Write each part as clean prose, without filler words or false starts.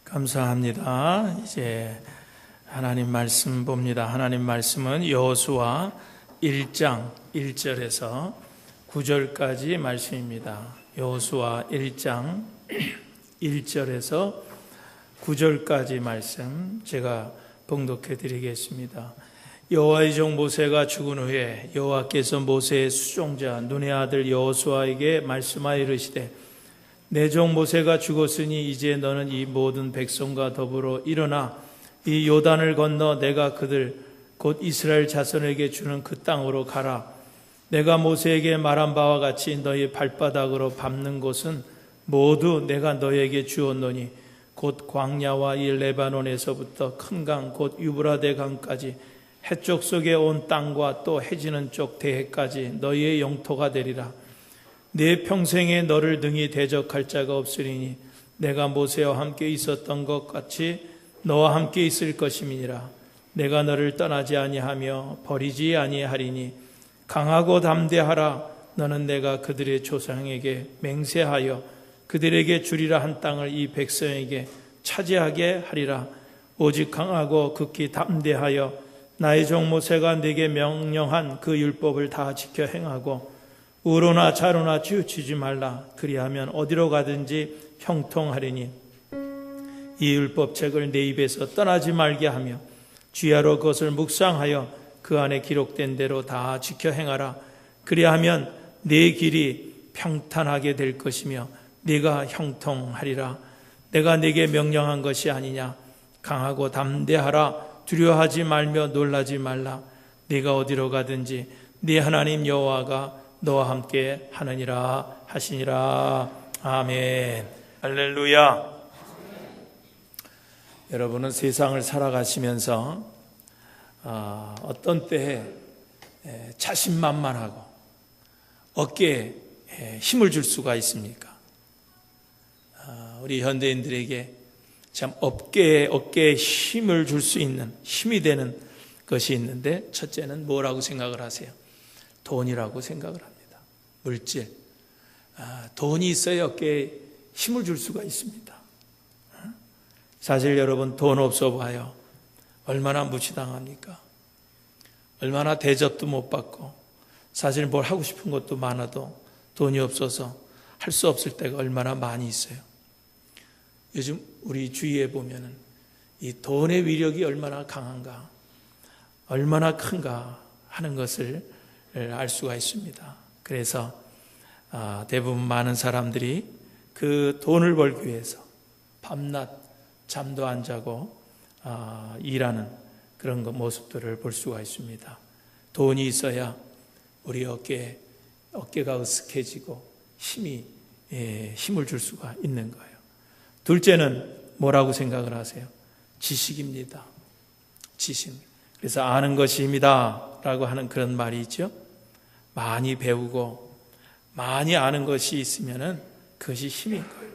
감사합니다. 이제 하나님 말씀 봅니다. 하나님 말씀은 여호수아 1장 1절에서 9절까지 말씀입니다. 여호수아 1장 1절에서 9절까지 말씀 제가 봉독해 드리겠습니다. 여호와의 종 모세가 죽은 후에 여호와께서 모세의 수종자 눈의 아들 여호수아에게 말씀하여 이르시되 내 종 모세가 죽었으니 이제 너는 이 모든 백성과 더불어 일어나 이 요단을 건너 내가 그들 곧 이스라엘 자손에게 주는 그 땅으로 가라. 내가 모세에게 말한 바와 같이 너희 발바닥으로 밟는 곳은 모두 내가 너희에게 주었노니 곧 광야와 이 레바논에서부터 큰 강 곧 유브라데 강까지 해쪽 속에 온 땅과 또 해지는 쪽 대해까지 너희의 영토가 되리라. 내 평생에 너를 능히 대적할 자가 없으리니 내가 모세와 함께 있었던 것 같이 너와 함께 있을 것임이니라. 내가 너를 떠나지 아니하며 버리지 아니하리니 강하고 담대하라. 너는 내가 그들의 조상에게 맹세하여 그들에게 주리라 한 땅을 이 백성에게 차지하게 하리라. 오직 강하고 극히 담대하여 나의 종 모세가 내게 명령한 그 율법을 다 지켜 행하고 우로나 좌로나 치우치지 말라. 그리하면 어디로 가든지 형통하리니 이 율법책을 내 입에서 떠나지 말게 하며 주야로 그것을 묵상하여 그 안에 기록된 대로 다 지켜 행하라. 그리하면 네 길이 평탄하게 될 것이며 네가 형통하리라. 내가 네게 명령한 것이 아니냐. 강하고 담대하라. 두려워하지 말며 놀라지 말라. 네가 어디로 가든지 네 하나님 여호와가 너와 함께 하느니라 하시니라. 아멘. 할렐루야. 여러분은 세상을 살아가시면서 어떤 때에 자신만만하고 어깨에 힘을 줄 수가 있습니까? 우리 현대인들에게 참 어깨에 힘을 줄 수 있는 힘이 되는 것이 있는데 첫째는 뭐라고 생각을 하세요? 돈이라고 생각을 합니다. 물질. 돈이 있어야 어깨에 힘을 줄 수가 있습니다. 사실 여러분 돈 없어 봐요. 얼마나 무시당합니까? 얼마나 대접도 못 받고 사실 뭘 하고 싶은 것도 많아도 돈이 없어서 할 수 없을 때가 얼마나 많이 있어요. 요즘 우리 주위에 보면은 이 돈의 위력이 얼마나 강한가, 얼마나 큰가 하는 것을 알 수가 있습니다. 그래서 대부분 많은 사람들이 그 돈을 벌기 위해서 밤낮 잠도 안 자고 일하는 그런 모습들을 볼 수가 있습니다. 돈이 있어야 우리 어깨가 으쓱해지고 힘을 줄 수가 있는 거예요. 둘째는 뭐라고 생각을 하세요? 지식입니다. 지식. 그래서 아는 것이 힘이다 라고 하는 그런 말이 있죠. 많이 배우고 많이 아는 것이 있으면 그것이 힘인 거예요.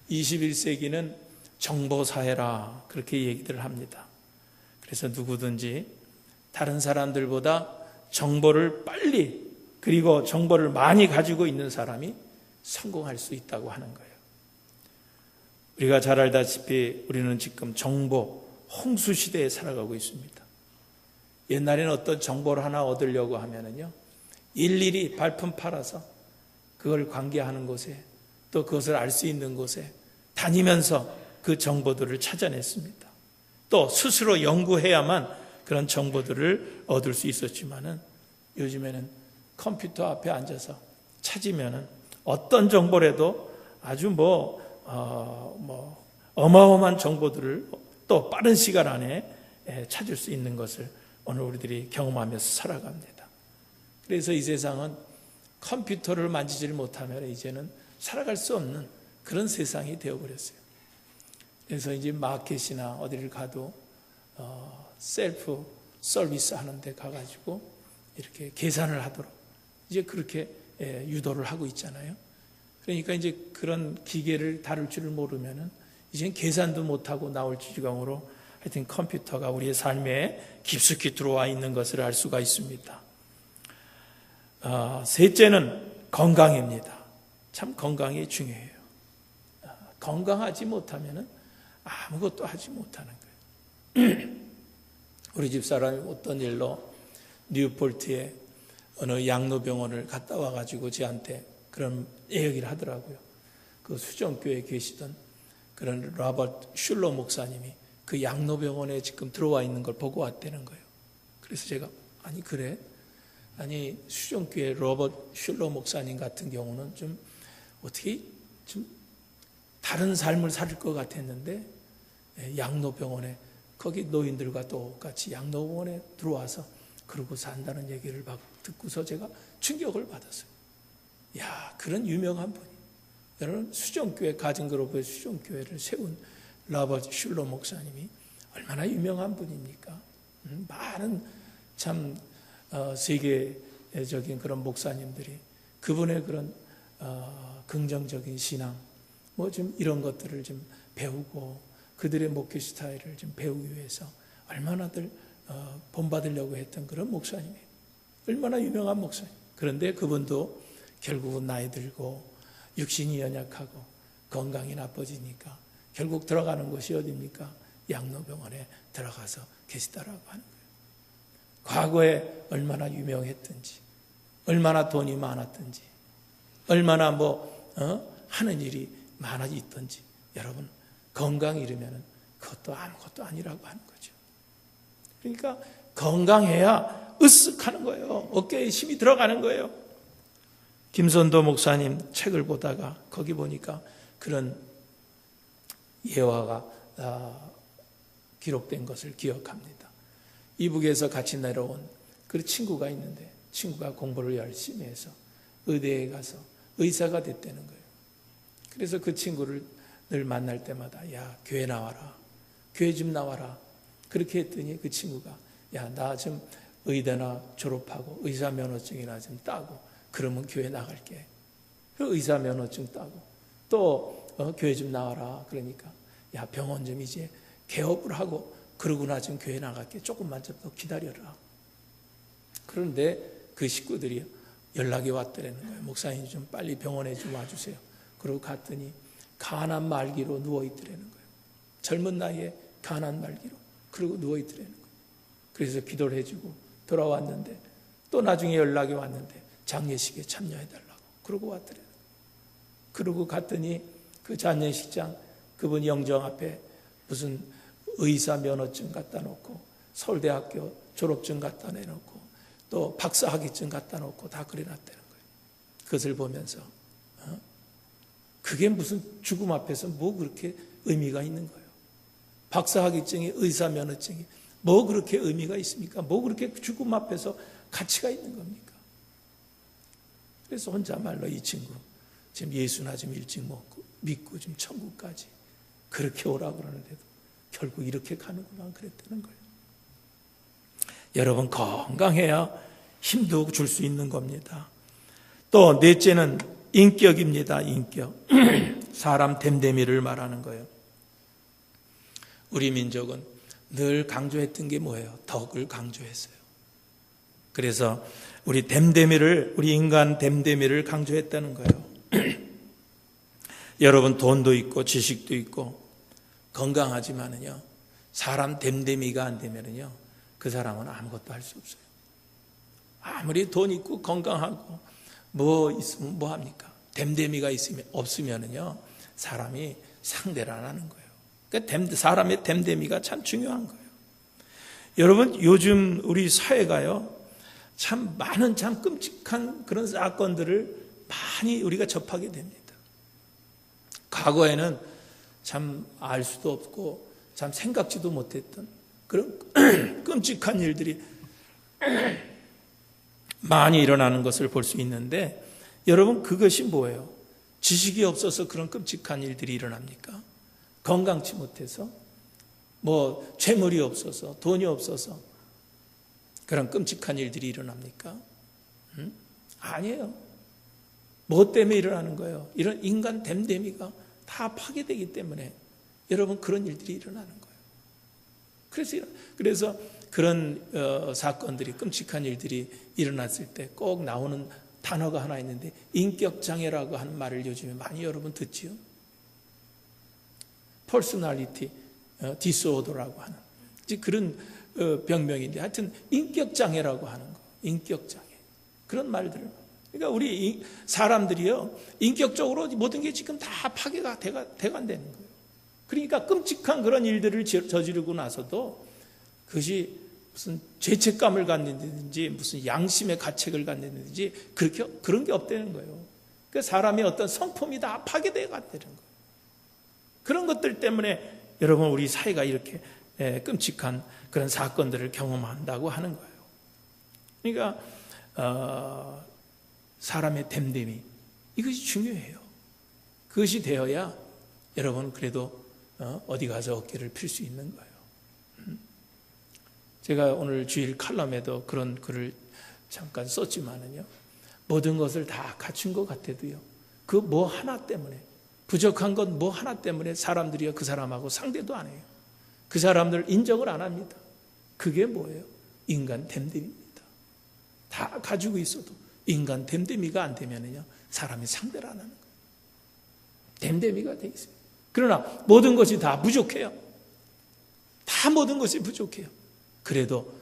21세기는 정보사회라 그렇게 얘기들 합니다. 그래서 누구든지 다른 사람들보다 정보를 빨리 그리고 정보를 많이 가지고 있는 사람이 성공할 수 있다고 하는 거예요. 우리가 잘 알다시피 우리는 지금 정보 홍수 시대에 살아가고 있습니다. 옛날에는 어떤 정보를 하나 얻으려고 하면은요, 일일이 발품 팔아서 그걸 관계하는 곳에 또 그것을 알 수 있는 곳에 다니면서 그 정보들을 찾아냈습니다. 또 스스로 연구해야만 그런 정보들을 얻을 수 있었지만은 요즘에는 컴퓨터 앞에 앉아서 찾으면은 어떤 정보라도 아주 어마어마한 정보들을 또 빠른 시간 안에 찾을 수 있는 것을 오늘 우리들이 경험하면서 살아갑니다. 그래서 이 세상은 컴퓨터를 만지질 못하면 이제는 살아갈 수 없는 그런 세상이 되어버렸어요. 그래서 이제 마켓이나 어디를 가도 셀프 서비스 하는 데 가가지고 이렇게 계산을 하도록 이제 그렇게 유도를 하고 있잖아요. 그러니까 이제 그런 기계를 다룰 줄을 모르면은 이젠 계산도 못하고 나올 지경으로 하여튼 컴퓨터가 우리의 삶에 깊숙이 들어와 있는 것을 알 수가 있습니다. 셋째는 건강입니다. 참 건강이 중요해요. 건강하지 못하면 아무것도 하지 못하는 거예요. 우리 집사람이 어떤 일로 뉴폴트에 어느 양로병원을 갔다 와가지고 저한테 그런 얘기를 하더라고요. 그 수정교회에 계시던 그런 로버트 슐러 목사님이 그 양로병원에 지금 들어와 있는 걸 보고 왔다는 거예요. 그래서 제가 아니 그래? 아니 수정교회 로버트 슐러 목사님 같은 경우는 좀 어떻게 좀 다른 삶을 살 것 같았는데 양로병원에 거기 노인들과 똑같이 양로병원에 들어와서 그러고 산다는 얘기를 막 듣고서 제가 충격을 받았어요. 야, 그런 유명한 분이 여러분 수정교회 가정그룹의 수정교회를 세운 로버트 슐러 목사님이 얼마나 유명한 분입니까? 많은 참 세계적인 그런 목사님들이 그분의 그런 긍정적인 신앙 뭐 좀 이런 것들을 좀 배우고 그들의 목회 스타일을 좀 배우기 위해서 얼마나들 본받으려고 했던 그런 목사님이에요. 얼마나 유명한 목사님. 그런데 그분도 결국은 나이 들고 육신이 연약하고 건강이 나빠지니까 결국 들어가는 곳이 어디입니까? 양로병원에 들어가서 계시다라고 하는 거예요. 과거에 얼마나 유명했든지 얼마나 돈이 많았든지 얼마나 하는 일이 많아지든지 여러분 건강이 이르면 그것도 아무것도 아니라고 하는 거죠. 그러니까 건강해야 으쓱하는 거예요. 어깨에 힘이 들어가는 거예요. 김선도 목사님 책을 보다가 거기 보니까 그런 예화가 기록된 것을 기억합니다. 이북에서 같이 내려온 그 친구가 있는데 친구가 공부를 열심히 해서 의대에 가서 의사가 됐다는 거예요. 그래서 그 친구를 늘 만날 때마다 야 교회 나와라, 교회 좀 나와라 그렇게 했더니 그 친구가 야 나 좀 의대나 졸업하고 의사 면허증이나 좀 따고 그러면 교회 나갈게. 그 의사 면허증 따고 또 교회 좀 나와라 그러니까 야 병원 좀 이제 개업을 하고 그러고 나 좀 교회 나갈게. 조금만 좀 더 기다려라. 그런데 그 식구들이 연락이 왔더라는 거예요. 목사님 좀 빨리 병원에 좀 와주세요. 그러고 갔더니 간암 말기로 누워있더라는 거예요. 젊은 나이에 간암 말기로. 그러고 누워있더라는 거예요. 그래서 기도를 해주고 돌아왔는데 또 나중에 연락이 왔는데 장례식에 참여해달라고. 그러고 왔더라는 거예요. 그러고 갔더니 그 장례식장 그분 영정 앞에 무슨 의사 면허증 갖다 놓고 서울대학교 졸업증 갖다 내놓고 또 박사학위증 갖다 놓고 다 그려놨다는 거예요. 그것을 보면서 그게 무슨 죽음 앞에서 뭐 그렇게 의미가 있는 거예요. 박사학위증이 의사 면허증이 뭐 그렇게 의미가 있습니까? 뭐 그렇게 죽음 앞에서 가치가 있는 겁니까? 그래서 혼자말로 이 친구 지금 예수나 좀 일찍 믿고 좀 천국까지 그렇게 오라고 그러는데도 결국 이렇게 가는구나 그랬다는 거예요. 여러분 건강해야 힘도 줄 수 있는 겁니다. 또 넷째는 인격입니다. 인격. 사람 됨됨이를 말하는 거예요. 우리 민족은 늘 강조했던 게 뭐예요? 덕을 강조했어요. 그래서 우리 인간 됨됨이를 강조했다는 거예요. 여러분 돈도 있고 지식도 있고 건강하지만은요 사람 됨됨이가 안 되면은요 그 사람은 아무것도 할 수 없어요. 아무리 돈 있고 건강하고 뭐 있으면 뭐 합니까? 됨됨이가 없으면은요 사람이 상대를 안 하는 거예요. 그러니까 사람의 됨됨이가 참 중요한 거예요. 여러분 요즘 우리 사회가요 참 많은 참 끔찍한 그런 사건들을 많이 우리가 접하게 됩니다. 과거에는 참 알 수도 없고 참 생각지도 못했던 그런 끔찍한 일들이 많이 일어나는 것을 볼 수 있는데 여러분 그것이 뭐예요? 지식이 없어서 그런 끔찍한 일들이 일어납니까? 건강치 못해서 뭐 재물이 없어서 돈이 없어서 그런 끔찍한 일들이 일어납니까? 아니에요. 뭐 때문에 일어나는 거예요? 이런 인간 됨됨이가 다 파괴되기 때문에 여러분 그런 일들이 일어나는 거예요. 그래서 그런 사건들이 끔찍한 일들이 일어났을 때 꼭 나오는 단어가 하나 있는데 인격장애라고 하는 말을 요즘에 많이 여러분 듣지요. 퍼스널리티 디스오더라고 하는 그런 병명인데 하여튼 인격장애라고 하는 거. 인격장애. 그런 말들을. 그러니까 우리 사람들이요. 인격적으로 모든 게 지금 다 파괴가 돼간다는 거예요. 그러니까 끔찍한 그런 일들을 저지르고 나서도 그것이 무슨 죄책감을 갖는다든지 무슨 양심의 가책을 갖는다든지 그런 게 없다는 거예요. 그 사람의 어떤 성품이 다 파괴되어 간다는 거예요. 그런 것들 때문에 여러분 우리 사회가 이렇게 끔찍한 그런 사건들을 경험한다고 하는 거예요. 그러니까 사람의 됨됨이 이것이 중요해요. 그것이 되어야 여러분 그래도 어디 가서 어깨를 필 수 있는 거예요. 제가 오늘 주일 칼럼에도 그런 글을 잠깐 썼지만은요. 모든 것을 다 갖춘 것 같아도요. 그 뭐 하나 때문에 부족한 것 뭐 하나 때문에 사람들이 그 사람하고 상대도 안 해요. 그 사람들 인정을 안 합니다. 그게 뭐예요? 인간 됨됨이입니다. 다 가지고 있어도 인간 됨됨이가 안 되면은요. 사람이 상대를 안 하는 거예요. 됨됨이가 돼 있어요. 그러나 모든 것이 다 부족해요. 다 모든 것이 부족해요. 그래도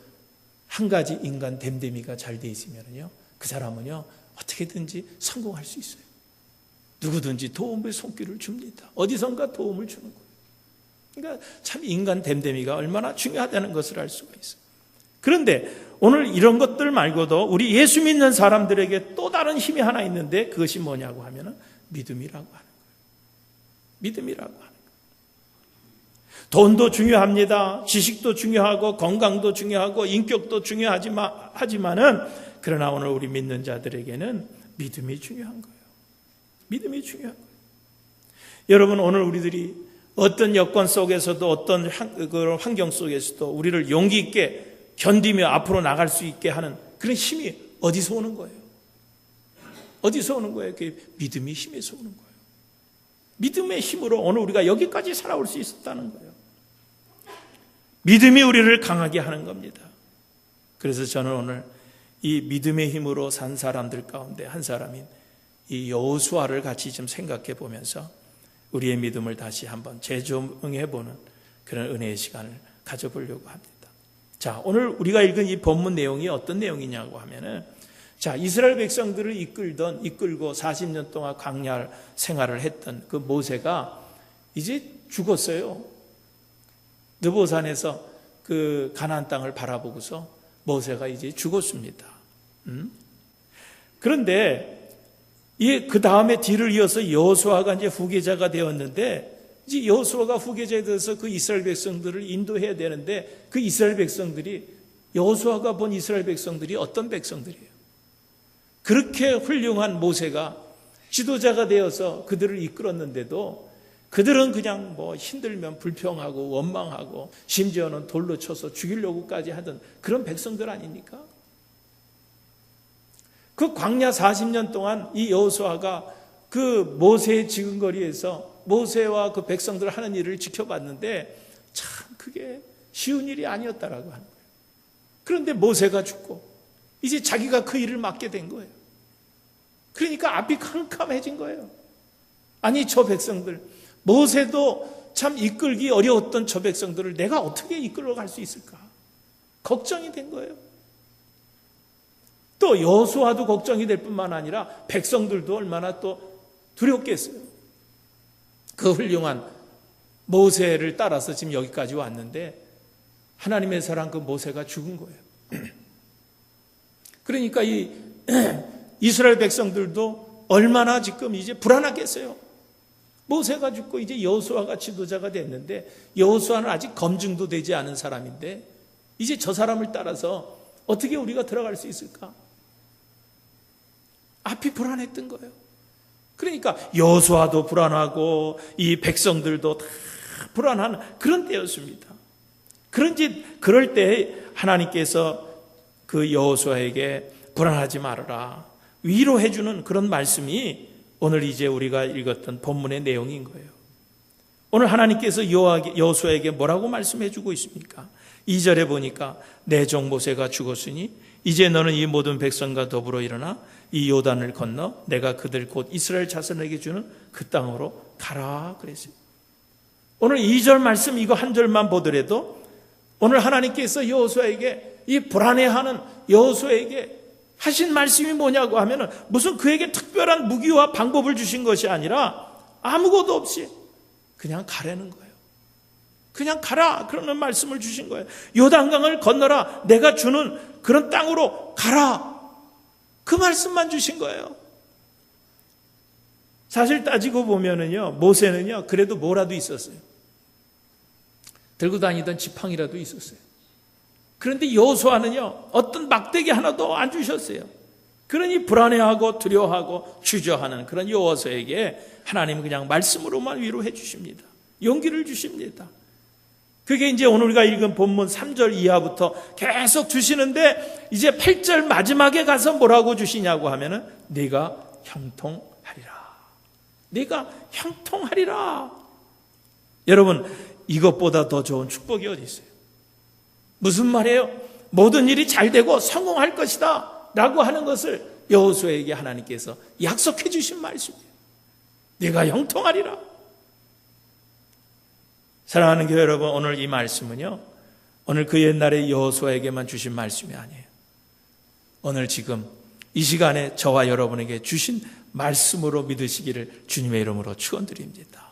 한 가지 인간 됨됨이가 잘 돼 있으면요, 그 사람은요 어떻게든지 성공할 수 있어요. 누구든지 도움의 손길을 줍니다. 어디선가 도움을 주는 거예요. 그러니까 참 인간 됨됨이가 얼마나 중요하다는 것을 알 수가 있어요. 그런데 오늘 이런 것들 말고도 우리 예수 믿는 사람들에게 또 다른 힘이 하나 있는데 그것이 뭐냐고 하면은 믿음이라고 하는 거예요. 믿음이라고 하는 거예요. 돈도 중요합니다. 지식도 중요하고 건강도 중요하고 인격도 하지만은 그러나 오늘 우리 믿는 자들에게는 믿음이 중요한 거예요. 믿음이 중요한 거예요. 여러분 오늘 우리들이 어떤 여건 속에서도 어떤 그런 환경 속에서도 우리를 용기 있게 견디며 앞으로 나갈 수 있게 하는 그런 힘이 어디서 오는 거예요? 어디서 오는 거예요? 그 믿음의 힘에서 오는 거예요. 믿음의 힘으로 오늘 우리가 여기까지 살아올 수 있었다는 거예요. 믿음이 우리를 강하게 하는 겁니다. 그래서 저는 오늘 이 믿음의 힘으로 산 사람들 가운데 한 사람인 이 여호수아를 같이 좀 생각해 보면서 우리의 믿음을 다시 한번 재조명해 보는 그런 은혜의 시간을 가져보려고 합니다. 자, 오늘 우리가 읽은 이 본문 내용이 어떤 내용이냐고 하면은 자, 이스라엘 백성들을 이끌고 40년 동안 광야 생활을 했던 그 모세가 이제 죽었어요. 느보산에서 그 가나안 땅을 바라보고서 모세가 이제 죽었습니다. 그런데 그 다음에 뒤를 이어서 여호수아가 이제 후계자가 되었는데 이제 여호수아가 후계자에 대해서 그 이스라엘 백성들을 인도해야 되는데 그 이스라엘 백성들이 여호수아가 본 이스라엘 백성들이 어떤 백성들이에요? 그렇게 훌륭한 모세가 지도자가 되어서 그들을 이끌었는데도 그들은 그냥 뭐 힘들면 불평하고 원망하고 심지어는 돌로 쳐서 죽이려고까지 하던 그런 백성들 아닙니까? 그 광야 40년 동안 이 여호수아가 그 모세의 지근거리에서 모세와 그 백성들 하는 일을 지켜봤는데 참 그게 쉬운 일이 아니었다라고 하는 거예요. 그런데 모세가 죽고 이제 자기가 그 일을 맡게 된 거예요. 그러니까 앞이 캄캄해진 거예요. 아니 저 백성들 모세도 참 이끌기 어려웠던 저 백성들을 내가 어떻게 이끌어갈 수 있을까? 걱정이 된 거예요. 또 여호수아도 걱정이 될 뿐만 아니라 백성들도 얼마나 또 두렵겠어요. 그 훌륭한 모세를 따라서 지금 여기까지 왔는데 하나님의 사랑 그 모세가 죽은 거예요. 그러니까 이 이스라엘 백성들도 얼마나 지금 이제 불안하겠어요. 모세가 죽고 이제 여호수아가 지도자가 됐는데 여호수아는 아직 검증도 되지 않은 사람인데 이제 저 사람을 따라서 어떻게 우리가 들어갈 수 있을까? 앞이 불안했던 거예요. 그러니까 여호수아도 불안하고 이 백성들도 다 불안한 그런 때였습니다. 그럴 때 하나님께서 그 여호수아에게 불안하지 말아라 위로해 주는 그런 말씀이 오늘 이제 우리가 읽었던 본문의 내용인 거예요. 오늘 하나님께서 여호수아에게 뭐라고 말씀해 주고 있습니까? 2절에 보니까 내 종 모세가 죽었으니 이제 너는 이 모든 백성과 더불어 일어나 이 요단을 건너 내가 그들 곧 이스라엘 자손에게 주는 그 땅으로 가라 그랬어요. 오늘 2절 말씀 이거 한 절만 보더라도 오늘 하나님께서 여호수아에게 이 불안해하는 여호수아에게 하신 말씀이 뭐냐고 하면은 무슨 그에게 특별한 무기와 방법을 주신 것이 아니라 아무것도 없이 그냥 가라는 거예요. 그냥 가라 그러는 말씀을 주신 거예요. 요단강을 건너라 내가 주는 그런 땅으로 가라 그 말씀만 주신 거예요. 사실 따지고 보면은요 모세는요 그래도 뭐라도 있었어요. 들고 다니던 지팡이라도 있었어요. 그런데 여호수아는요 어떤 막대기 하나도 안 주셨어요. 그러니 불안해하고 두려워하고 주저하는 그런 여호수아에게 하나님은 그냥 말씀으로만 위로해 주십니다. 용기를 주십니다. 그게 이제 오늘 우리가 읽은 본문 3절 이하부터 계속 주시는데 이제 8절 마지막에 가서 뭐라고 주시냐고 하면은 네가 형통하리라. 네가 형통하리라. 여러분 이것보다 더 좋은 축복이 어디 있어요? 무슨 말이에요? 모든 일이 잘 되고 성공할 것이다 라고 하는 것을 여호수아에게 하나님께서 약속해 주신 말씀이에요. 네가 형통하리라. 사랑하는 교회 여러분, 오늘 이 말씀은요 오늘 그 옛날에 여호수아에게만 주신 말씀이 아니에요. 오늘 지금 이 시간에 저와 여러분에게 주신 말씀으로 믿으시기를 주님의 이름으로 축원드립니다.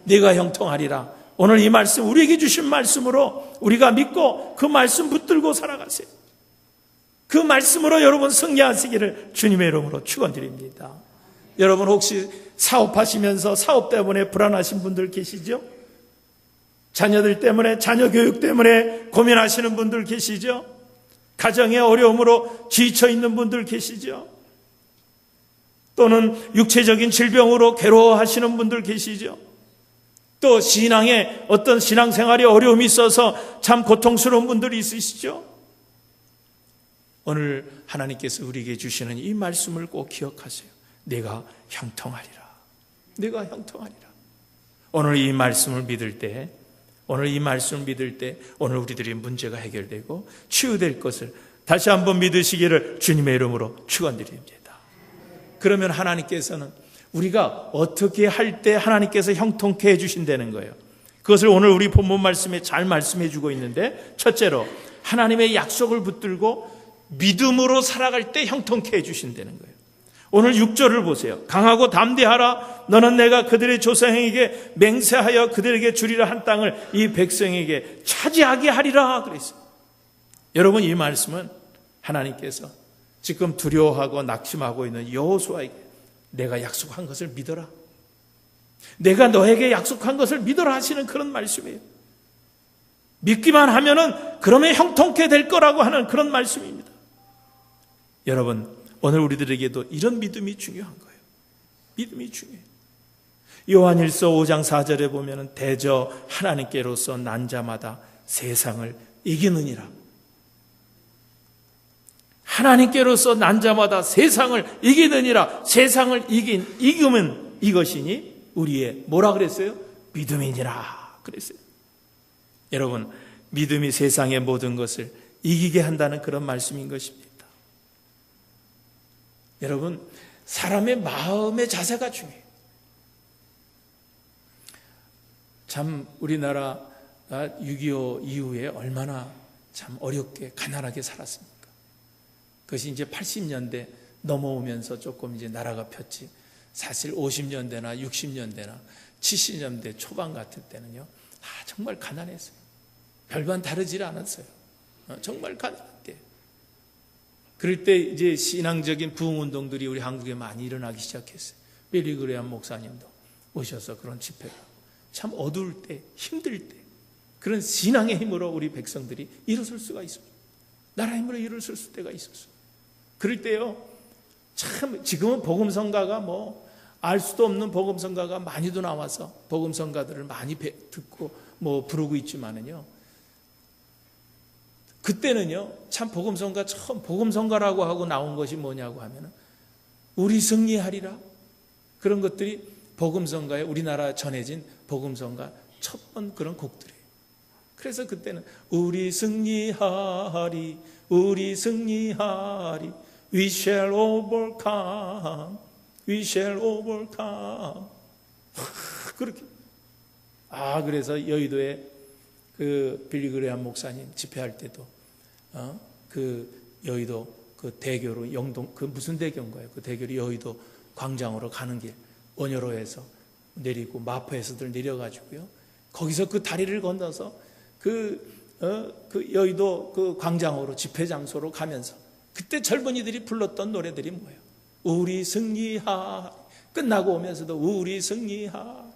네가 형통하리라. 오늘 이 말씀 우리에게 주신 말씀으로 우리가 믿고 그 말씀 붙들고 살아가세요. 그 말씀으로 여러분 승리하시기를 주님의 이름으로 축원드립니다. 여러분 혹시 사업하시면서 사업 때문에 불안하신 분들 계시죠? 자녀들 때문에 자녀 교육 때문에 고민하시는 분들 계시죠? 가정의 어려움으로 지쳐 있는 분들 계시죠? 또는 육체적인 질병으로 괴로워하시는 분들 계시죠? 또 신앙에 어떤 신앙생활에 어려움이 있어서 참 고통스러운 분들이 있으시죠? 오늘 하나님께서 우리에게 주시는 이 말씀을 꼭 기억하세요. 내가 형통하리라. 내가 형통하리라. 오늘 이 말씀을 믿을 때 오늘 우리들의 문제가 해결되고 치유될 것을 다시 한번 믿으시기를 주님의 이름으로 축원드립니다. 그러면 하나님께서는 우리가 어떻게 할 때 하나님께서 형통케 해주신다는 거예요. 그것을 오늘 우리 본문 말씀에 잘 말씀해 주고 있는데 첫째로 하나님의 약속을 붙들고 믿음으로 살아갈 때 형통케 해주신다는 거예요. 오늘 6절을 보세요. 강하고 담대하라. 너는 내가 그들의 조상에게 맹세하여 그들에게 주리라 한 땅을 이 백성에게 차지하게 하리라 그랬어요. 여러분 이 말씀은 하나님께서 지금 두려워하고 낙심하고 있는 여호수아에게 내가 약속한 것을 믿어라. 내가 너에게 약속한 것을 믿어라 하시는 그런 말씀이에요. 믿기만 하면은 그러면 형통케 될 거라고 하는 그런 말씀입니다. 여러분 오늘 우리들에게도 이런 믿음이 중요한 거예요. 믿음이 중요해요. 요한일서 5장 4절에 보면은 대저 하나님께로서 난 자마다 세상을 이기느니라. 하나님께로서 난 자마다 세상을 이기느니라. 세상을 이기면 이것이니 우리의 뭐라 그랬어요? 믿음이니라 그랬어요. 여러분 믿음이 세상의 모든 것을 이기게 한다는 그런 말씀인 것입니다. 여러분 사람의 마음의 자세가 중요해요. 참 우리나라 6.25 이후에 얼마나 참 어렵게 가난하게 살았습니까? 그것이 이제 80년대 넘어오면서 조금 이제 나라가 폈지. 사실 50년대나 60년대나 70년대 초반 같을 때는요, 정말 가난했어요. 별반 다르지 않았어요. 정말 가난한데. 그럴 때 이제 신앙적인 부흥운동들이 우리 한국에 많이 일어나기 시작했어요. 빌리그레암 목사님도 오셔서 그런 집회를 하고, 참 어두울 때, 힘들 때, 그런 신앙의 힘으로 우리 백성들이 일어설 수가 있어요. 나라의 힘으로 일어설 때가 있었어요. 그럴 때요, 참 지금은 복음성가가 알 수도 없는 복음성가가 많이도 나와서 복음성가들을 많이 듣고 부르고 있지만은요, 그때는요 참 복음성가 처음 복음성가라고 하고 나온 것이 뭐냐고 하면은 우리 승리하리라, 그런 것들이 복음성가에 우리나라 전해진 복음성가 첫 번 그런 곡들이에요. 그래서 그때는 우리 승리하리, 우리 승리하리, We shall overcome. We shall overcome. 그렇게. 그래서 여의도에 그 빌리그레암 목사님 집회할 때도 그 여의도 그 대교로 영동 그 무슨 대교인가요? 그 대교로 여의도 광장으로 가는 길 원효로에서 내리고 마포에서들 내려가지고요. 거기서 그 다리를 건너서 그 여의도 그 광장으로 집회 장소로 가면서 그때 젊은이들이 불렀던 노래들이 뭐예요? 우리 승리하. 끝나고 오면서도 우리 승리하.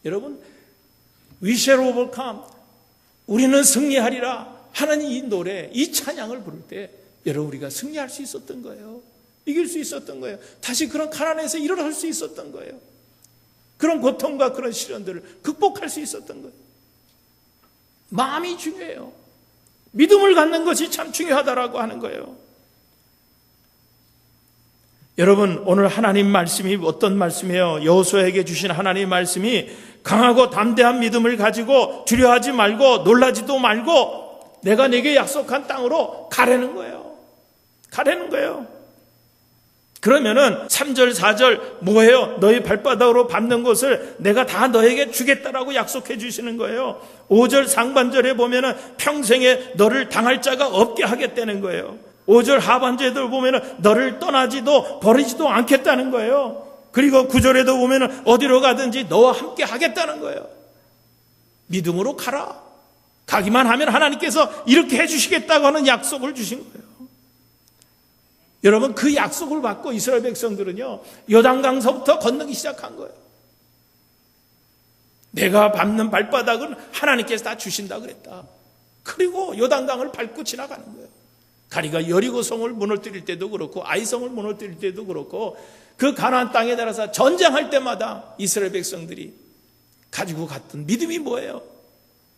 여러분, We shall overcome. 우리는 승리하리라 하는 이 노래, 이 찬양을 부를 때 여러분 우리가 승리할 수 있었던 거예요. 이길 수 있었던 거예요. 다시 그런 가난에서 일어날 수 있었던 거예요. 그런 고통과 그런 시련들을 극복할 수 있었던 거예요. 마음이 중요해요. 믿음을 갖는 것이 참 중요하다라고 하는 거예요. 여러분, 오늘 하나님 말씀이 어떤 말씀이에요? 여호수아에게 주신 하나님 말씀이 강하고 담대한 믿음을 가지고 두려워하지 말고 놀라지도 말고 내가 네게 약속한 땅으로 가라는 거예요. 가라는 거예요. 그러면은 3절 4절 뭐예요? 너희 발바닥으로 밟는 것을 내가 다 너에게 주겠다라고 약속해 주시는 거예요. 5절 상반절에 보면은 평생에 너를 당할 자가 없게 하겠다는 거예요. 5절 하반절에도 보면은 너를 떠나지도 버리지도 않겠다는 거예요. 그리고 9절에도 보면은 어디로 가든지 너와 함께 하겠다는 거예요. 믿음으로 가라. 가기만 하면 하나님께서 이렇게 해주시겠다고 하는 약속을 주신 거예요. 여러분, 그 약속을 받고 이스라엘 백성들은요, 요단강서부터 건너기 시작한 거예요. 내가 밟는 발바닥은 하나님께서 다 주신다 그랬다. 그리고 요단강을 밟고 지나가는 거예요. 가리가 여리고성을 무너뜨릴 때도 그렇고 아이성을 무너뜨릴 때도 그렇고 그 가나안 땅에 따라서 전쟁할 때마다 이스라엘 백성들이 가지고 갔던 믿음이 뭐예요?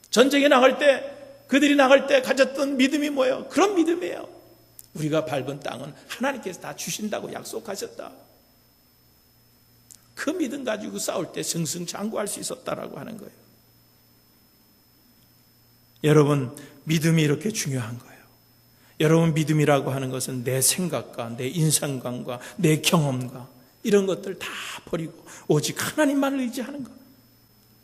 전쟁에 나갈 때 그들이 나갈 때 가졌던 믿음이 뭐예요? 그런 믿음이에요. 우리가 밟은 땅은 하나님께서 다 주신다고 약속하셨다. 그 믿음 가지고 싸울 때 승승장구할 수 있었다라고 하는 거예요. 여러분, 믿음이 이렇게 중요한 거예요. 여러분, 믿음이라고 하는 것은 내 생각과 내 인상관과 내 경험과 이런 것들 다 버리고 오직 하나님만을 의지하는 것.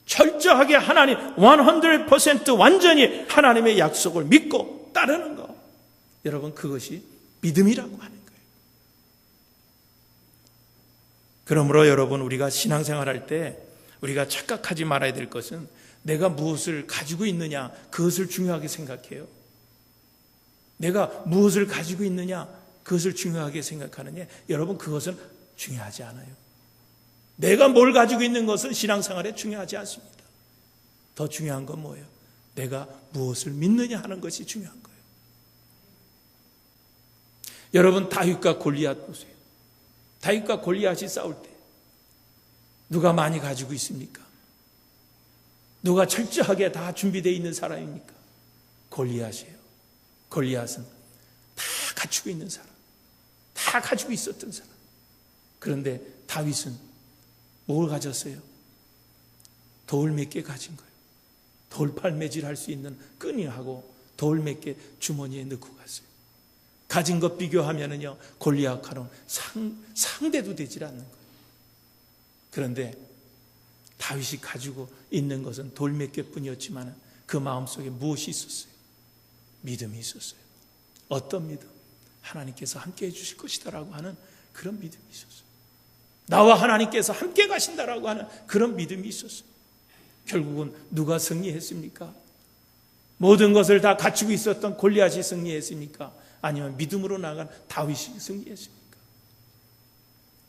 철저하게 하나님 100% 완전히 하나님의 약속을 믿고 따르는 것. 여러분, 그것이 믿음이라고 하는 거예요. 그러므로 여러분, 우리가 신앙생활할 때 우리가 착각하지 말아야 될 것은 내가 무엇을 가지고 있느냐, 그것을 중요하게 생각해요. 내가 무엇을 가지고 있느냐, 그것을 중요하게 생각하느냐. 여러분, 그것은 중요하지 않아요. 내가 뭘 가지고 있는 것은 신앙생활에 중요하지 않습니다. 더 중요한 건 뭐예요? 내가 무엇을 믿느냐 하는 것이 중요한 거예요. 여러분, 다윗과 골리앗 보세요. 다윗과 골리앗이 싸울 때 누가 많이 가지고 있습니까? 누가 철저하게 다 준비되어 있는 사람입니까? 골리앗이에요. 골리앗은 다 갖추고 있는 사람, 다 가지고 있었던 사람. 그런데 다윗은 뭘 가졌어요? 돌 몇 개 가진 거예요. 돌팔매질 할 수 있는 끈이하고 돌 몇 개 주머니에 넣고 갔어요. 가진 것 비교하면은요, 골리앗과는 상대도 되질 않는 거예요. 그런데 다윗이 가지고 있는 것은 돌 몇 개뿐이었지만 그 마음속에 무엇이 있었어요? 믿음이 있었어요. 어떤 믿음? 하나님께서 함께 해주실 것이다라고 하는 그런 믿음이 있었어요. 나와 하나님께서 함께 가신다라고 하는 그런 믿음이 있었어요. 결국은 누가 승리했습니까? 모든 것을 다 갖추고 있었던 골리앗이 승리했습니까? 아니면 믿음으로 나간 다윗이 승리했습니까?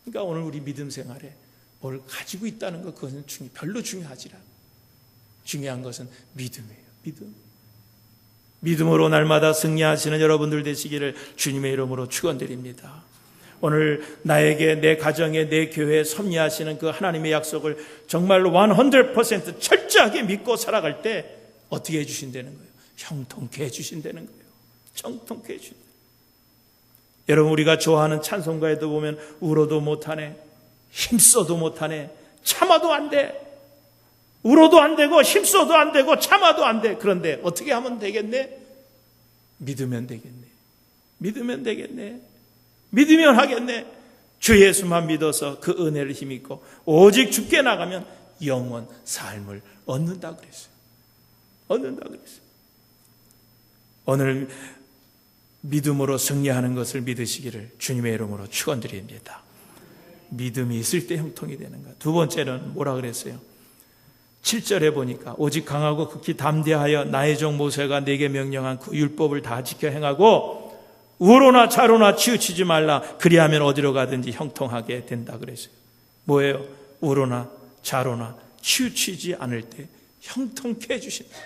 그러니까 오늘 우리 믿음 생활에 뭘 가지고 있다는 것, 그것은 별로 중요하지 않아요. 중요한 것은 믿음이에요. 믿음. 믿음으로 날마다 승리하시는 여러분들 되시기를 주님의 이름으로 축원드립니다. 오늘 나에게, 내 가정에, 내 교회에 섭리하시는 그 하나님의 약속을 정말로 100% 철저하게 믿고 살아갈 때 어떻게 해주신다는 거예요? 형통케 해주신다는 거예요. 형통케 해주신다. 여러분, 우리가 좋아하는 찬송가에도 보면 울어도 못하네, 힘써도 못하네, 참아도 안 돼. 울어도 안 되고 힘써도 안 되고 참아도 안 돼. 그런데 어떻게 하면 되겠네? 믿으면 되겠네. 믿으면 되겠네. 믿으면 하겠네. 주 예수만 믿어서 그 은혜를 힘입고 오직 주께 나가면 영원 삶을 얻는다 그랬어요. 얻는다 그랬어요. 오늘 믿음으로 승리하는 것을 믿으시기를 주님의 이름으로 축원드립니다. 믿음이 있을 때 형통이 되는 것. 두 번째는 뭐라 그랬어요? 7절에 보니까 오직 강하고 극히 담대하여 나의 종 모세가 내게 명령한 그 율법을 다 지켜 행하고 우로나 좌로나 치우치지 말라. 그리하면 어디로 가든지 형통하게 된다 그랬어요. 뭐예요? 우로나 좌로나 치우치지 않을 때 형통케 해주신다.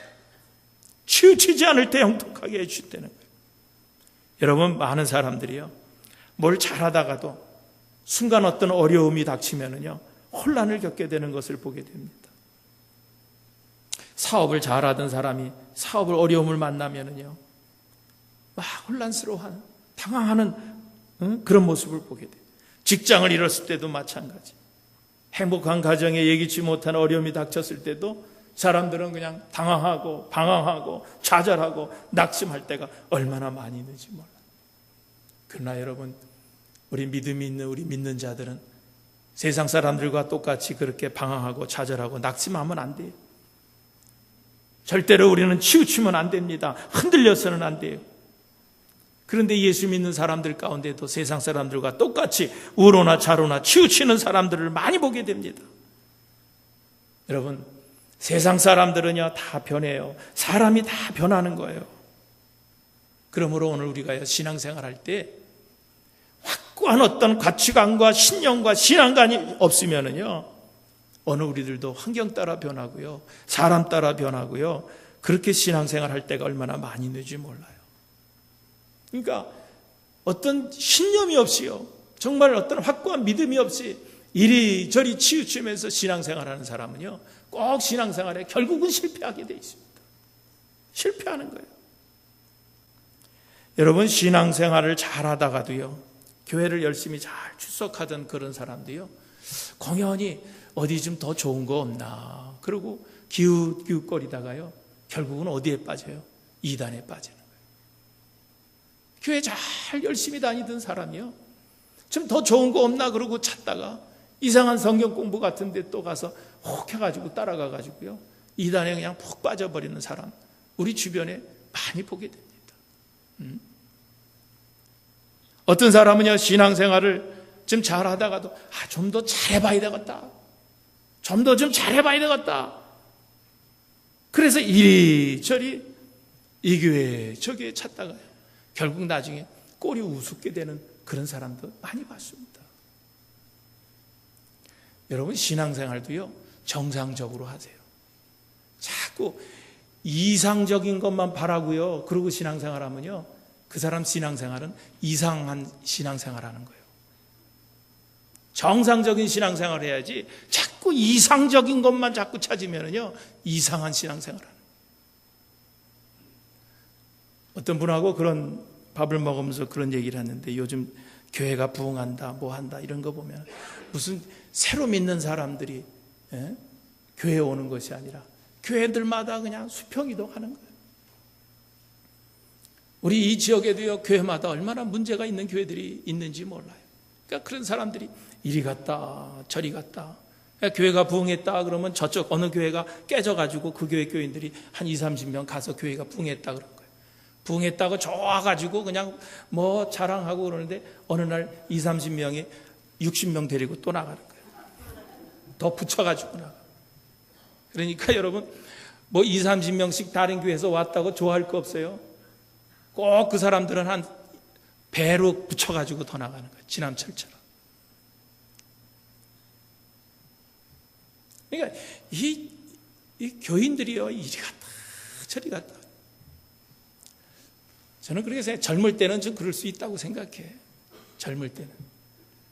치우치지 않을 때 형통하게 해주신다는 거예요. 여러분, 많은 사람들이요, 뭘 잘하다가도 순간 어떤 어려움이 닥치면은요, 혼란을 겪게 되는 것을 보게 됩니다. 사업을 잘하던 사람이 사업을 어려움을 만나면은요, 막 혼란스러워하는, 당황하는 그런 모습을 보게 돼요. 직장을 잃었을 때도 마찬가지. 행복한 가정에 예기치 못한 어려움이 닥쳤을 때도 사람들은 그냥 당황하고 방황하고 좌절하고 낙심할 때가 얼마나 많이 있는지 몰라요. 그러나 여러분, 우리 믿음이 있는 우리 믿는 자들은 세상 사람들과 똑같이 그렇게 방황하고 좌절하고 낙심하면 안 돼요. 절대로 우리는 치우치면 안 됩니다. 흔들려서는 안 돼요. 그런데 예수 믿는 사람들 가운데도 세상 사람들과 똑같이 우로나 좌로나 치우치는 사람들을 많이 보게 됩니다. 여러분, 세상 사람들은요 다 변해요. 사람이 다 변하는 거예요. 그러므로 오늘 우리가 신앙생활할 때 확고한 어떤 가치관과 신념과 신앙관이 없으면은요, 어느 우리들도 환경 따라 변하고요, 사람 따라 변하고요, 그렇게 신앙생활할 때가 얼마나 많이 있는지 몰라요. 그러니까 어떤 신념이 없이요, 정말 어떤 확고한 믿음이 없이 이리저리 치우치면서 신앙생활하는 사람은요, 꼭 신앙생활에 결국은 실패하게 돼 있습니다. 실패하는 거예요. 여러분, 신앙생활을 잘하다가도요, 교회를 열심히 잘 출석하던 그런 사람도요, 공연히 어디 좀 더 좋은 거 없나, 그리고 기웃기웃거리다가요, 결국은 어디에 빠져요? 이단에 빠지는 거예요. 교회 잘 열심히 다니던 사람이요, 좀 더 좋은 거 없나 그러고 찾다가 이상한 성경 공부 같은 데 또 가서 혹 해가지고 따라가가지고요, 이단에 그냥 푹 빠져버리는 사람, 우리 주변에 많이 보게 됩니다. 어떤 사람은요, 신앙생활을 좀 잘하다가도 좀 더 잘해봐야 되겠다, 좀 더 좀 잘해봐야 되겠다, 그래서 이리저리 이 교회 저 교회 찾다가요, 결국 나중에 꼴이 우습게 되는 그런 사람도 많이 봤습니다. 여러분, 신앙생활도요 정상적으로 하세요. 자꾸 이상적인 것만 바라고요, 그러고 신앙생활하면요, 그 사람 신앙생활은 이상한 신앙생활하는 거예요. 정상적인 신앙생활을 해야지 자꾸 이상적인 것만 자꾸 찾으면요, 이상한 신앙생활하는 거예요. 어떤 분하고 그런 밥을 먹으면서 그런 얘기를 하는데, 요즘 교회가 부흥한다, 뭐 한다, 이런 거 보면 무슨 새로 믿는 사람들이 교회에 오는 것이 아니라 교회들마다 그냥 수평이동하는 거예요. 우리 이 지역에도요, 교회마다 얼마나 문제가 있는 교회들이 있는지 몰라요. 그러니까 그런 사람들이 이리 갔다 저리 갔다, 그러니까 교회가 부흥했다 그러면 저쪽 어느 교회가 깨져가지고 그 교회 교인들이 한 20-30명 가서 교회가 부흥했다 그런 거예요. 부흥했다고 좋아가지고 그냥 뭐 자랑하고 그러는데 어느 날 20-30명이 60명 데리고 또 나가는 거예요. 더 붙여가지고 나가. 그러니까 여러분, 뭐 20-30명씩 다른 교회에서 왔다고 좋아할 거 없어요. 꼭 그 사람들은 한 배로 붙여가지고 더 나가는 거예요. 지남철처럼. 그러니까 이 교인들이요, 이리 갔다 저리 갔다. 저는 그렇게 생각해요. 젊을 때는 좀 그럴 수 있다고 생각해. 젊을 때는.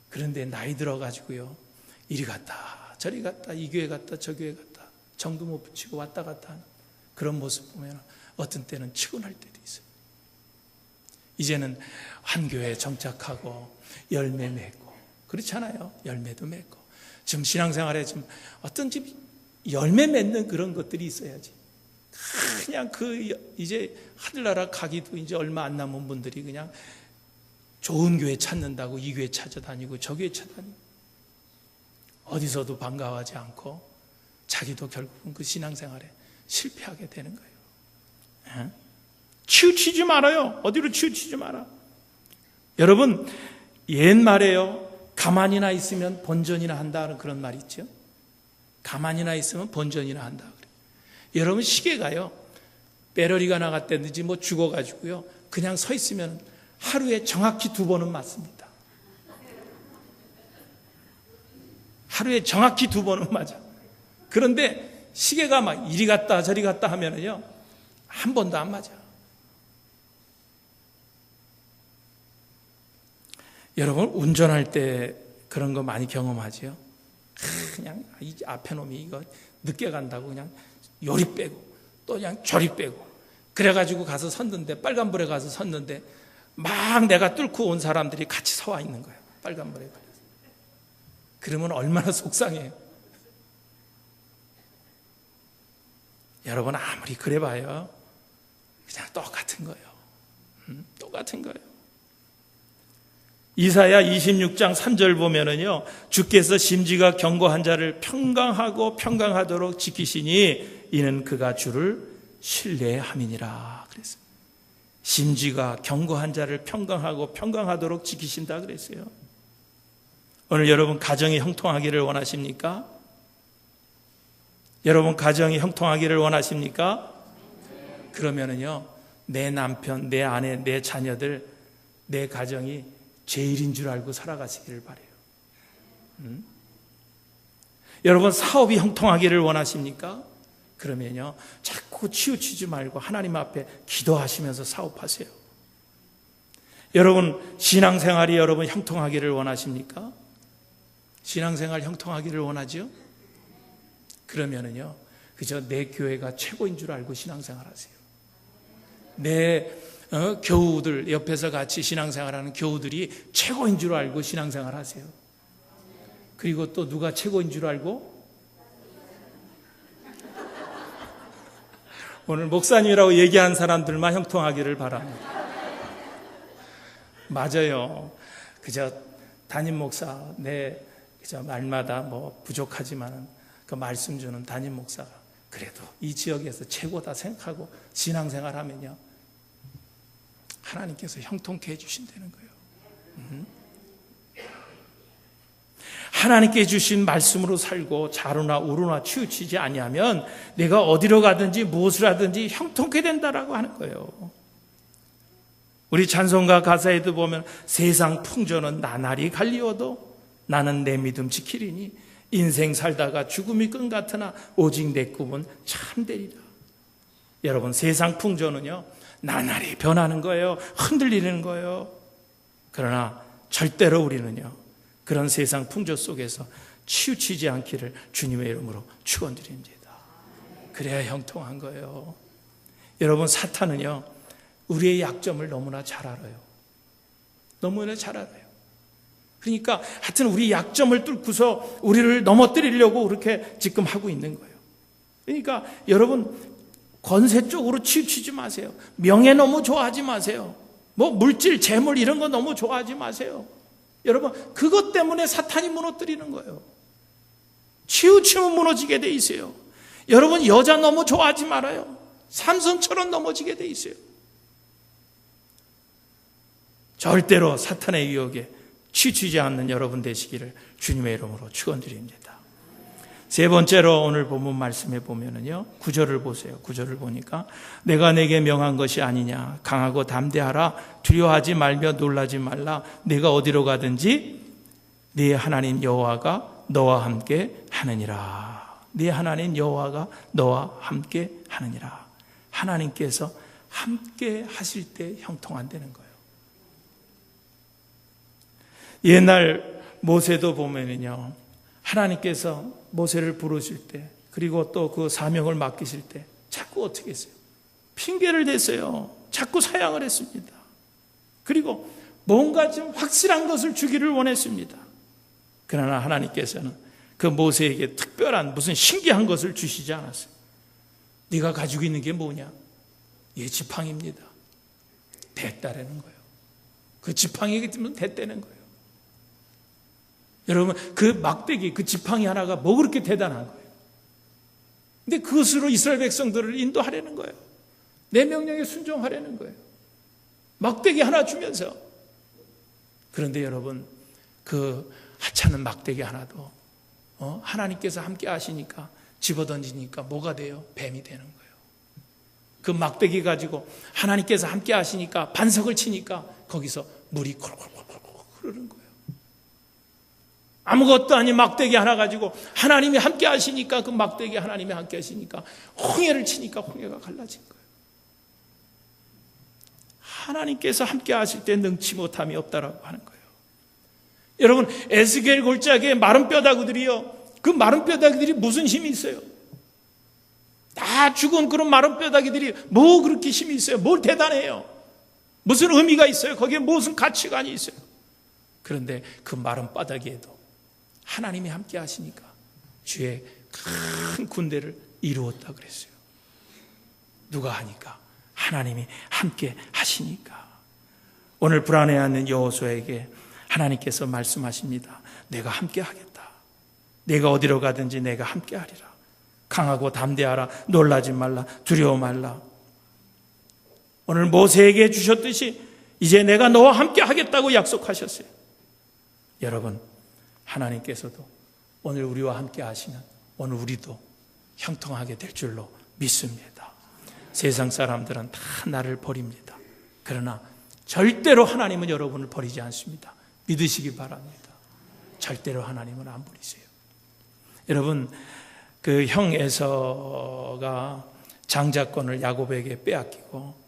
그런데 나이 들어가지고요, 이리 갔다 저리 갔다, 이 교회 갔다 저 교회 갔다, 정도 못 붙이고 왔다 갔다 하는 그런 모습 보면 어떤 때는 측은할 때도 있어요. 이제는 한 교회에 정착하고 열매 맺고 그렇잖아요. 열매도 맺고 지금 신앙생활에 좀 어떤 좀 열매 맺는 그런 것들이 있어야지. 그냥 이제 하늘나라 가기도 이제 얼마 안 남은 분들이 그냥 좋은 교회 찾는다고 이 교회 찾아다니고 저 교회 찾아다니고 어디서도 반가워하지 않고 자기도 결국은 그 신앙생활에 실패하게 되는 거예요. 치우치지 말아요. 어디로 치우치지 마라. 여러분, 옛말에요, 가만히나 있으면 본전이나 한다는 그런 말이 있죠. 가만히나 있으면 본전이나 한다. 여러분, 시계가요, 배터리가 나갔다든지 뭐 죽어가지고요, 그냥 서 있으면 하루에 정확히 2번은 맞습니다. 하루에 정확히 2번은 맞아. 그런데 시계가 막 이리 갔다 저리 갔다 하면은요, 한 번도 안 맞아. 여러분, 운전할 때 그런 거 많이 경험하죠? 그냥 이 앞에 놈이 이거 늦게 간다고 그냥 요리 빼고 또 그냥 저리 빼고 그래가지고 가서 섰는데, 빨간불에 가서 섰는데 막 내가 뚫고 온 사람들이 같이 서와 있는 거예요. 빨간불에 걸려서. 그러면 얼마나 속상해요. 여러분, 아무리 그래 봐요, 그냥 똑같은 거예요. 똑같은 거예요. 이사야 26장 3절 보면은요, 주께서 심지가 견고한 자를 평강하고 평강하도록 지키시니 이는 그가 주를 신뢰함이니라 그랬어요. 심지가 견고한 자를 평강하고 평강하도록 지키신다 그랬어요. 오늘 여러분 가정이 형통하기를 원하십니까? 여러분 가정이 형통하기를 원하십니까? 그러면은요, 내 남편, 내 아내, 내 자녀들, 내 가정이 제일인 줄 알고 살아가시기를 바라요. 여러분 사업이 형통하기를 원하십니까? 그러면요, 자꾸 치우치지 말고 하나님 앞에 기도하시면서 사업하세요. 여러분 신앙생활이 여러분 형통하기를 원하십니까? 신앙생활 형통하기를 원하죠? 그러면은요, 그저 내 교회가 최고인 줄 알고 신앙생활하세요. 내 교우들 옆에서 같이 신앙생활하는 교우들이 최고인 줄 알고 신앙생활하세요. 그리고 또 누가 최고인 줄 알고? 오늘 목사님이라고 얘기한 사람들만 형통하기를 바랍니다. 맞아요. 그저 담임 목사, 그저 말마다 뭐 부족하지만 그 말씀 주는 담임 목사가 그래도 이 지역에서 최고다 생각하고 신앙생활하면요, 하나님께서 형통케 해주신다는 거예요. 하나님께 주신 말씀으로 살고 자루나 우루나 치우치지 아니하면 내가 어디로 가든지 무엇을 하든지 형통케 된다라고 하는 거예요. 우리 찬송가 가사에도 보면 세상 풍조는 나날이 갈리워도 나는 내 믿음 지키리니 인생 살다가 죽음이 끈 같으나 오직 내 꿈은 참되리라. 여러분 세상 풍조는요, 나날이 변하는 거예요. 흔들리는 거예요. 그러나 절대로 우리는요, 그런 세상 풍조 속에서 치우치지 않기를 주님의 이름으로 축원드립니다. 그래야 형통한 거예요. 여러분 사탄은요, 우리의 약점을 너무나 잘 알아요. 너무나 잘 알아요. 그러니까 하여튼 우리 약점을 뚫고서 우리를 넘어뜨리려고 그렇게 지금 하고 있는 거예요. 그러니까 여러분 권세 쪽으로 치우치지 마세요. 명예 너무 좋아하지 마세요. 뭐 물질, 재물 이런 거 너무 좋아하지 마세요. 여러분 그것 때문에 사탄이 무너뜨리는 거예요. 치우치면 무너지게 돼 있어요. 여러분 여자 너무 좋아하지 말아요. 삼손처럼 넘어지게 돼 있어요. 절대로 사탄의 유혹에 치우치지 않는 여러분 되시기를 주님의 이름으로 축원드립니다. 세 번째로 오늘 본문 말씀에 보면은요, 9절을 보세요. 9절을 보니까 내가 내게 명한 것이 아니냐, 강하고 담대하라, 두려워하지 말며 놀라지 말라, 내가 어디로 가든지 네 하나님 여호와가 너와 함께 하느니라. 네 하나님 여호와가 너와 함께 하느니라. 하나님께서 함께 하실 때 형통한다는 거예요. 옛날 모세도 보면은요, 하나님께서 모세를 부르실 때, 그리고 또 그 사명을 맡기실 때 자꾸 어떻게 했어요? 핑계를 댔어요. 자꾸 사양을 했습니다. 그리고 뭔가 좀 확실한 것을 주기를 원했습니다. 그러나 하나님께서는 그 모세에게 특별한 무슨 신기한 것을 주시지 않았어요. 네가 가지고 있는 게 뭐냐? 예, 지팡이입니다. 됐다라는 거예요. 그 지팡이가 있으면 됐다는 거예요. 여러분, 그 막대기, 그 지팡이 하나가 뭐 그렇게 대단한 거예요. 근데 그것으로 이스라엘 백성들을 인도하려는 거예요. 내 명령에 순종하려는 거예요. 막대기 하나 주면서. 그런데 여러분, 그 하찮은 막대기 하나도 하나님께서 함께 하시니까 집어던지니까 뭐가 돼요? 뱀이 되는 거예요. 그 막대기 가지고 하나님께서 함께 하시니까 반석을 치니까 거기서 물이 콜콜콜콜 흐르는 거예요. 아무것도 아닌 막대기 하나 가지고 하나님이 함께 하시니까, 그 막대기 하나님이 함께 하시니까 홍해를 치니까 홍해가 갈라진 거예요. 하나님께서 함께 하실 때 능치 못함이 없다라고 하는 거예요. 여러분, 에스겔 골짜기에 마른 뼈다귀들이요, 그 마른 뼈다귀들이 무슨 힘이 있어요? 다 죽은 그런 마른 뼈다귀들이 뭐 그렇게 힘이 있어요? 뭘 대단해요? 무슨 의미가 있어요? 거기에 무슨 가치관이 있어요? 그런데 그 마른 뼈다귀에도 하나님이 함께 하시니까 주의 큰 군대를 이루었다 그랬어요. 누가 하니까? 하나님이 함께 하시니까. 오늘 불안해하는 여호수아에게 하나님께서 말씀하십니다. 내가 함께 하겠다. 내가 어디로 가든지 내가 함께 하리라. 강하고 담대하라. 놀라지 말라. 두려워 말라. 오늘 모세에게 주셨듯이 이제 내가 너와 함께 하겠다고 약속하셨어요. 여러분, 하나님께서도 오늘 우리와 함께 하시면 오늘 우리도 형통하게 될 줄로 믿습니다. 세상 사람들은 다 나를 버립니다. 그러나 절대로 하나님은 여러분을 버리지 않습니다. 믿으시기 바랍니다. 절대로 하나님은 안 버리세요. 여러분, 그 형 에서가 장자권을 야곱에게 빼앗기고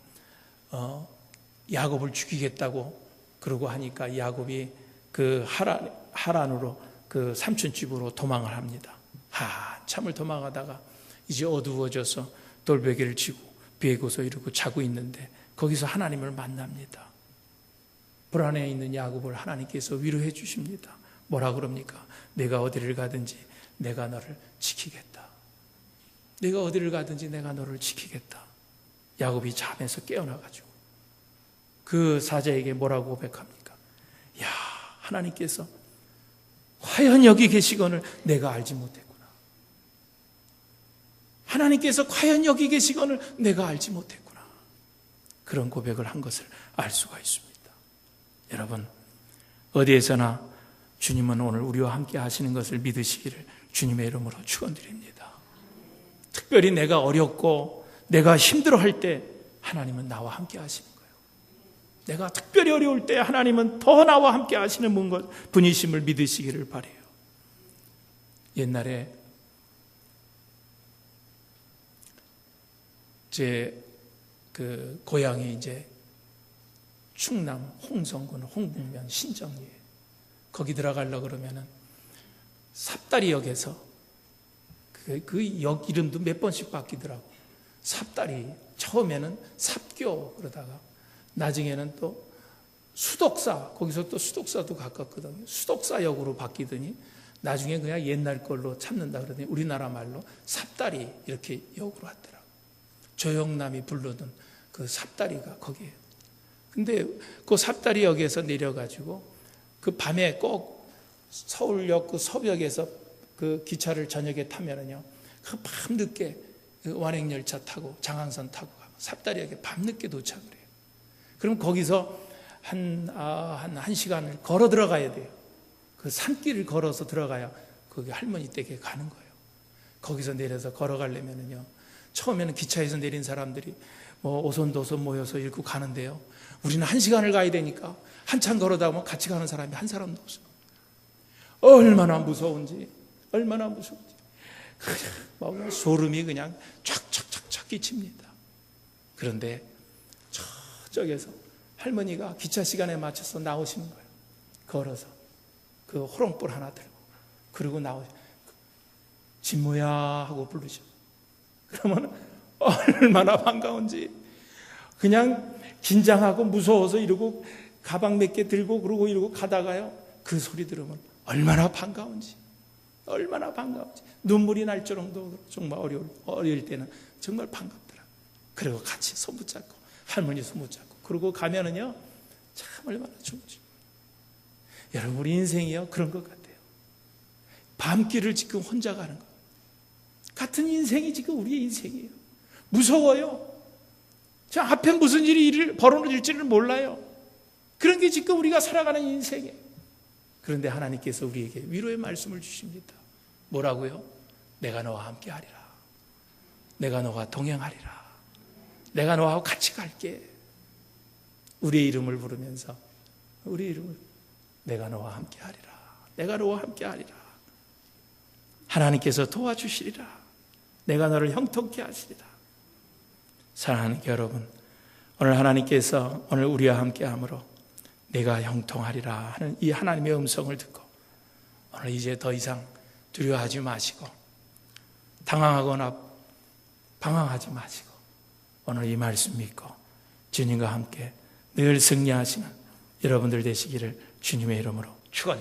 야곱을 죽이겠다고 그러고 하니까 야곱이 그 하란으로 그 삼촌 집으로 도망을 합니다. 한참을 도망하다가 이제 어두워져서 돌베개를 치고 비에고서 이러고 자고 있는데 거기서 하나님을 만납니다. 불안해 있는 야곱을 하나님께서 위로해 주십니다. 뭐라 그럽니까? 내가 어디를 가든지 내가 너를 지키겠다. 내가 어디를 가든지 내가 너를 지키겠다. 야곱이 잠에서 깨어나가지고 그 사자에게 뭐라고 고백합니까? 야, 하나님께서 과연 여기 계시거늘 내가 알지 못했구나. 하나님께서 과연 여기 계시거늘 내가 알지 못했구나. 그런 고백을 한 것을 알 수가 있습니다. 여러분, 어디에서나 주님은 오늘 우리와 함께 하시는 것을 믿으시기를 주님의 이름으로 축원드립니다. 특별히 내가 어렵고 내가 힘들어할 때 하나님은 나와 함께 하시는 거예요. 내가 특별히 어려울 때 하나님은 더 나와 함께 하시는 분이심을 믿으시기를 바라요. 옛날에 제 그 고향이 이제 충남 홍성군 홍북면 신정리에 거기 들어가려고 그러면은 삽다리역에서 그 역 이름도 몇 번씩 바뀌더라고. 삽다리, 처음에는 삽교 그러다가 나중에는 또 수덕사, 거기서 또 수덕사도 가깝거든요. 수덕사역으로 바뀌더니 나중에 그냥 옛날 걸로 찾는다 그러더니 우리나라 말로 삽다리 이렇게 역으로 하더라고. 조영남이 부르던 그 삽다리가 거기에요. 근데 그 삽다리역에서 내려가지고 그 밤에 꼭 서울역 그 서벽에서 그 기차를 저녁에 타면은요, 그 밤늦게 그 완행열차 타고 장항선 타고 가면 삽다리역에 밤늦게 도착을 해요. 그럼 거기서 한 시간을 걸어 들어가야 돼요. 그 산길을 걸어서 들어가야 거기 할머니 댁에 가는 거예요. 거기서 내려서 걸어가려면은요, 처음에는 기차에서 내린 사람들이 뭐 오손도손 모여서 읽고 가는데요, 우리는 1시간을 가야 되니까 한참 걸어다 보면 같이 가는 사람이 한 사람도 없어요. 얼마나 무서운지, 얼마나 무서운지. 그냥 소름이 그냥 촥촥촥촥 끼칩니다. 그런데 저쪽에서 할머니가 기차 시간에 맞춰서 나오시는 거예요. 걸어서 그 호롱불 하나 들고, 그리고 진모야 하고 부르죠. 그러면 얼마나 반가운지. 그냥 긴장하고 무서워서 이러고 가방 몇 개 들고 그러고 이러고 가다가요, 그 소리 들으면 얼마나 반가운지, 얼마나 반가운지. 눈물이 날 정도로 정말 어려울 때는 정말 반갑더라. 그리고 같이 손 붙잡고, 할머니 손 붙잡고, 그러고 가면은요, 참 얼마나 좋은지. 여러분, 우리 인생이요 그런 것 같아요. 밤길을 지금 혼자 가는 것 같은 인생이 지금 우리의 인생이에요. 무서워요. 저 앞에 무슨 일이 벌어질지를 몰라요. 그런 게 지금 우리가 살아가는 인생이에요. 그런데 하나님께서 우리에게 위로의 말씀을 주십니다. 뭐라고요? 내가 너와 함께 하리라. 내가 너와 동행하리라. 내가 너와 같이 갈게. 우리의 이름을 부르면서 우리의 이름을 내가 너와 함께 하리라. 내가 너와 함께 하리라. 하나님께서 도와주시리라. 내가 너를 형통케 하시리라. 사랑하는 여러분, 오늘 하나님께서 오늘 우리와 함께 함으로 내가 형통하리라 하는 이 하나님의 음성을 듣고 오늘 이제 더 이상 두려워하지 마시고 당황하거나 방황하지 마시고 오늘 이 말씀 믿고 주님과 함께 늘 승리하시는 여러분들 되시기를 주님의 이름으로 축원드립니다.